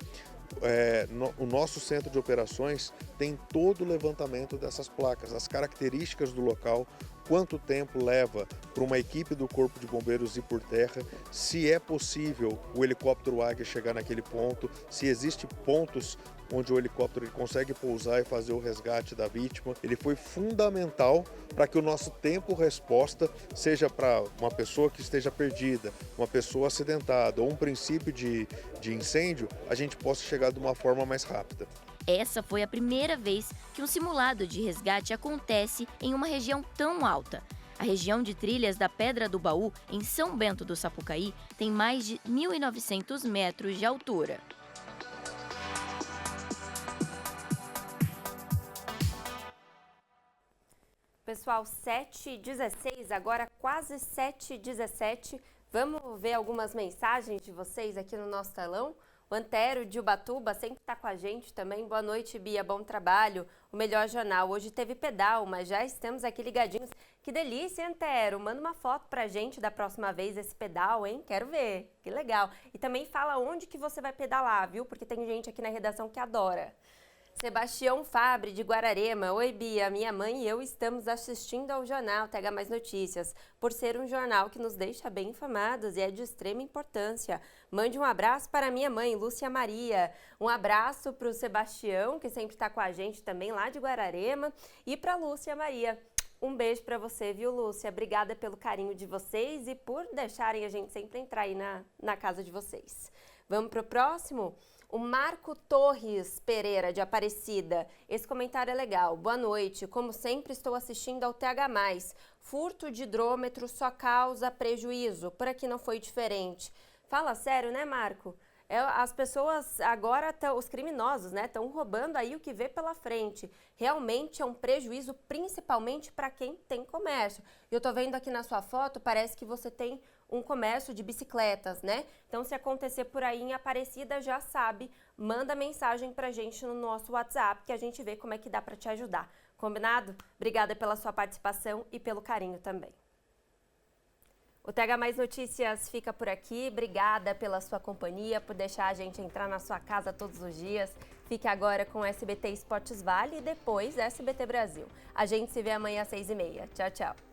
o nosso centro de operações tem todo o levantamento dessas placas, as características do local, quanto tempo leva para uma equipe do Corpo de Bombeiros ir por terra, se é possível o helicóptero Águia chegar naquele ponto, se existem pontos onde o helicóptero consegue pousar e fazer o resgate da vítima. Ele foi fundamental para que o nosso tempo-resposta seja para uma pessoa que esteja perdida, uma pessoa acidentada ou um princípio de incêndio, a gente possa chegar de uma forma mais rápida. Essa foi a primeira vez que um simulado de resgate acontece em uma região tão alta. A região de trilhas da Pedra do Baú, em São Bento do Sapucaí, tem mais de 1.900 metros de altura. Pessoal, 7h16, agora quase 7h17. Vamos ver algumas mensagens de vocês aqui no nosso telão? O Antero de Ubatuba sempre está com a gente também. Boa noite, Bia, bom trabalho. O Melhor Jornal. Hoje teve pedal, mas já estamos aqui ligadinhos. Que delícia, Antero. Manda uma foto pra gente da próxima vez esse pedal, hein? Quero ver. Que legal. E também fala onde que você vai pedalar, viu? Porque tem gente aqui na redação que adora. Sebastião Fabre, de Guararema. Oi, Bia, minha mãe e eu estamos assistindo ao jornal TH Mais Notícias, por ser um jornal que nos deixa bem informados e é de extrema importância. Mande um abraço para minha mãe, Lúcia Maria. Um abraço para o Sebastião, que sempre está com a gente também lá de Guararema, e para a Lúcia Maria. Um beijo para você, viu, Lúcia? Obrigada pelo carinho de vocês e por deixarem a gente sempre entrar aí na casa de vocês. Vamos para o próximo? O Marco Torres Pereira, de Aparecida. Esse comentário é legal. Boa noite. Como sempre, estou assistindo ao TH+. Furto de hidrômetro só causa prejuízo. Por aqui não foi diferente. Fala sério, né, Marco? As pessoas agora, os criminosos, né, estão roubando aí o que vê pela frente. Realmente é um prejuízo, principalmente para quem tem comércio. Eu tô vendo aqui na sua foto, parece que você tem um comércio de bicicletas, né? Então, se acontecer por aí em Aparecida, já sabe, manda mensagem pra gente no nosso WhatsApp, que a gente vê como é que dá para te ajudar. Combinado? Obrigada pela sua participação e pelo carinho também. O TH Mais Notícias fica por aqui. Obrigada pela sua companhia, por deixar a gente entrar na sua casa todos os dias. Fique agora com SBT Esportes Vale e depois SBT Brasil. A gente se vê amanhã às 6h30. Tchau, tchau.